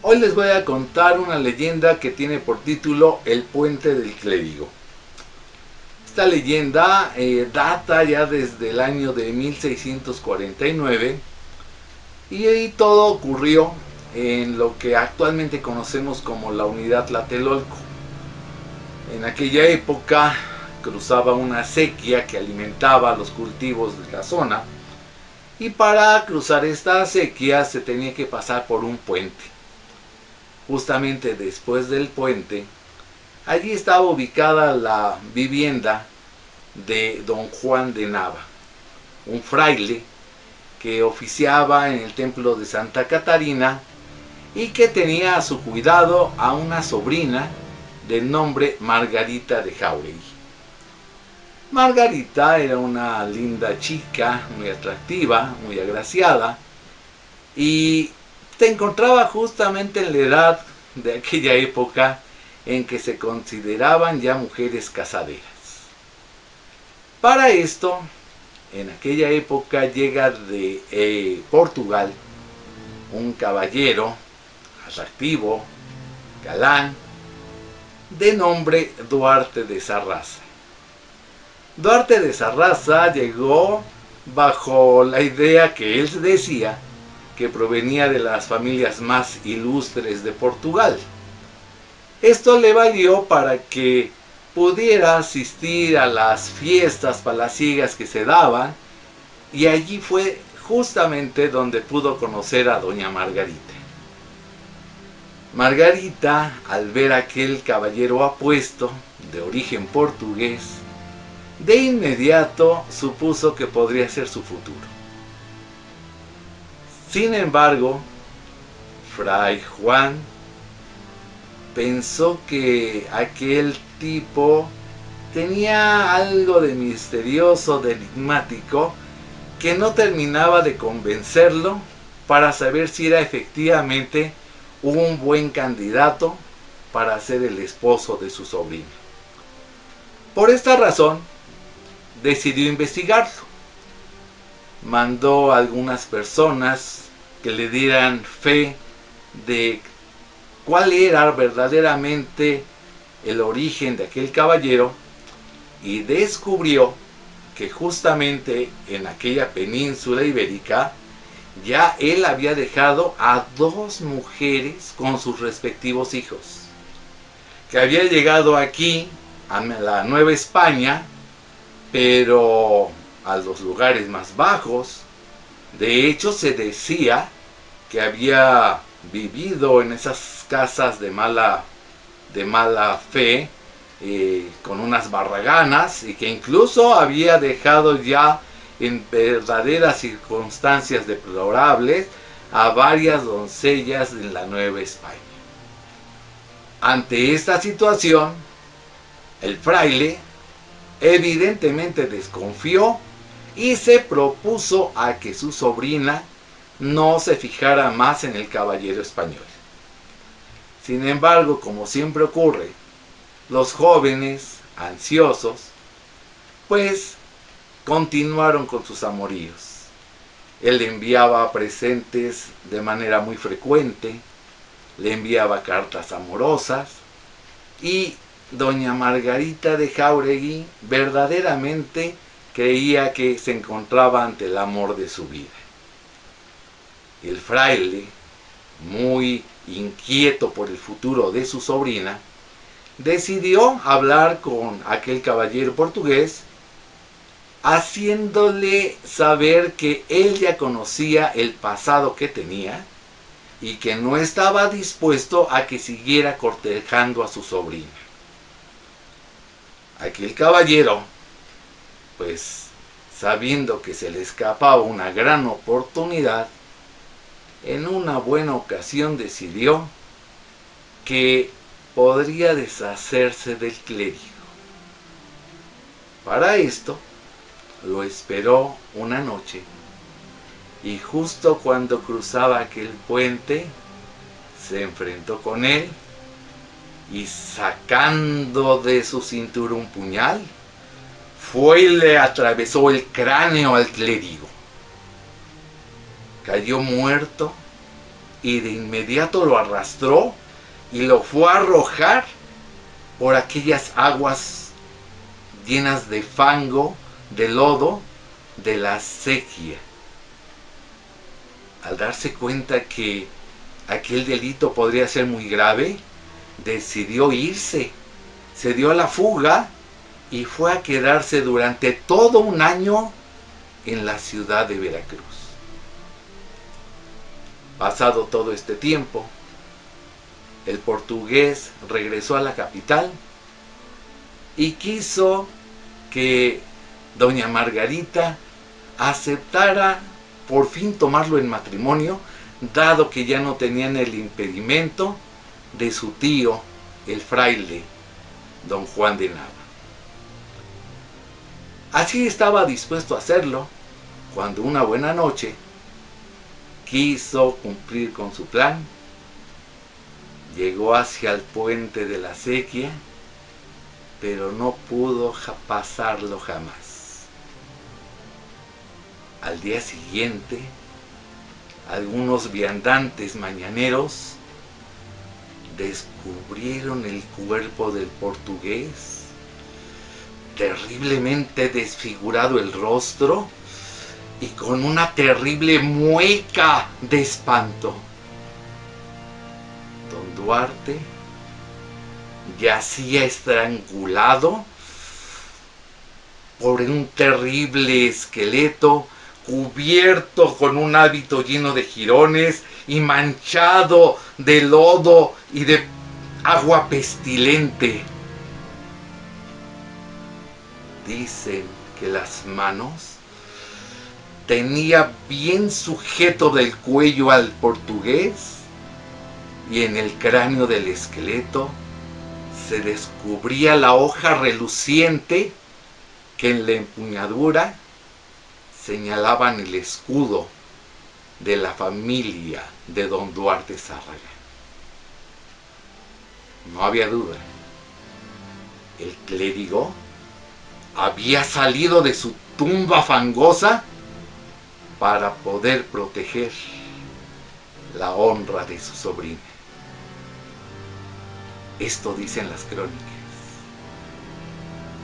Hoy les voy a contar una leyenda que tiene por título El Puente del Clérigo. Esta leyenda data ya desde el año de 1649 y todo ocurrió en lo que actualmente conocemos como la Unidad Tlatelolco. En aquella época cruzaba una acequia que alimentaba los cultivos de la zona, y para cruzar esta acequia se tenía que pasar por un puente. Justamente después del puente, allí estaba ubicada la vivienda de don Juan de Nava, un fraile que oficiaba en el templo de Santa Catarina y que tenía a su cuidado a una sobrina de nombre Margarita de Jáuregui. Margarita era una linda chica, muy atractiva, muy agraciada, y se encontraba justamente en la edad de aquella época en que se consideraban ya mujeres casaderas. Para esto, en aquella época llega de Portugal un caballero atractivo, galán, de nombre Duarte de Sarraza. Duarte de Sarraza llegó bajo la idea que él decía que provenía de las familias más ilustres de Portugal. Esto le valió para que pudiera asistir a las fiestas palaciegas que se daban, y allí fue justamente donde pudo conocer a doña Margarita. Margarita, al ver a aquel caballero apuesto, de origen portugués, de inmediato supuso que podría ser su futuro. Sin embargo, Fray Juan pensó que aquel tipo tenía algo de misterioso, de enigmático, que no terminaba de convencerlo para saber si era efectivamente un buen candidato para ser el esposo de su sobrina. Por esta razón, decidió investigarlo. Mandó a algunas personas que le dieran fe de cuál era verdaderamente el origen de aquel caballero, y descubrió que justamente en aquella península ibérica ya él había dejado a 2 mujeres con sus respectivos hijos, que había llegado aquí a la Nueva España, pero a los lugares más bajos. De hecho, se decía que había vivido en esas casas de mala fe, con unas barraganas, y que incluso había dejado ya en verdaderas circunstancias deplorables a varias doncellas en la Nueva España. Ante esta situación, el fraile evidentemente desconfió y se propuso a que su sobrina no se fijara más en el caballero español. Sin embargo, como siempre ocurre, los jóvenes, ansiosos, pues continuaron con sus amoríos. Él le enviaba presentes de manera muy frecuente, le enviaba cartas amorosas, y doña Margarita de Jáuregui verdaderamente creía que se encontraba ante el amor de su vida. El fraile, muy inquieto por el futuro de su sobrina, decidió hablar con aquel caballero portugués, haciéndole saber que él ya conocía el pasado que tenía y que no estaba dispuesto a que siguiera cortejando a su sobrina. Aquel caballero, pues sabiendo que se le escapaba una gran oportunidad, en una buena ocasión decidió que podría deshacerse del clérigo. Para esto lo esperó una noche, y justo cuando cruzaba aquel puente se enfrentó con él, y sacando de su cintura un puñal, fue y le atravesó el cráneo al clérigo. Cayó muerto y de inmediato lo arrastró y lo fue a arrojar por aquellas aguas llenas de fango, de lodo, de la acequia. Al darse cuenta que aquel delito podría ser muy grave, decidió irse, se dio a la fuga y fue a quedarse durante todo un año en la ciudad de Veracruz. Pasado todo este tiempo, el portugués regresó a la capital y quiso que doña Margarita aceptara por fin tomarlo en matrimonio, dado que ya no tenían el impedimento de su tío, el fraile, don Juan de Nava. Así estaba dispuesto a hacerlo, cuando una buena noche quiso cumplir con su plan. Llegó hacia el puente de la acequia, pero no pudo pasarlo jamás. Al día siguiente, algunos viandantes mañaneros descubrieron el cuerpo del portugués, terriblemente desfigurado el rostro y con una terrible mueca de espanto. Don Duarte yacía estrangulado por un terrible esqueleto cubierto con un hábito lleno de jirones y manchado de lodo y de agua pestilente. Dicen que las manos tenía bien sujeto del cuello al portugués y en el cráneo del esqueleto se descubría la hoja reluciente que en la empuñadura señalaban el escudo de la familia de don Duarte Zárraga. No había duda, el clérigo había salido de su tumba fangosa para poder proteger la honra de su sobrina. Esto dicen las crónicas.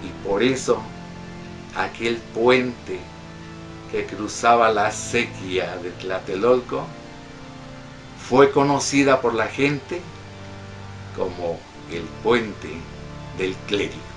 Y por eso aquel puente que cruzaba la acequia de Tlatelolco fue conocida por la gente como el puente del clérigo.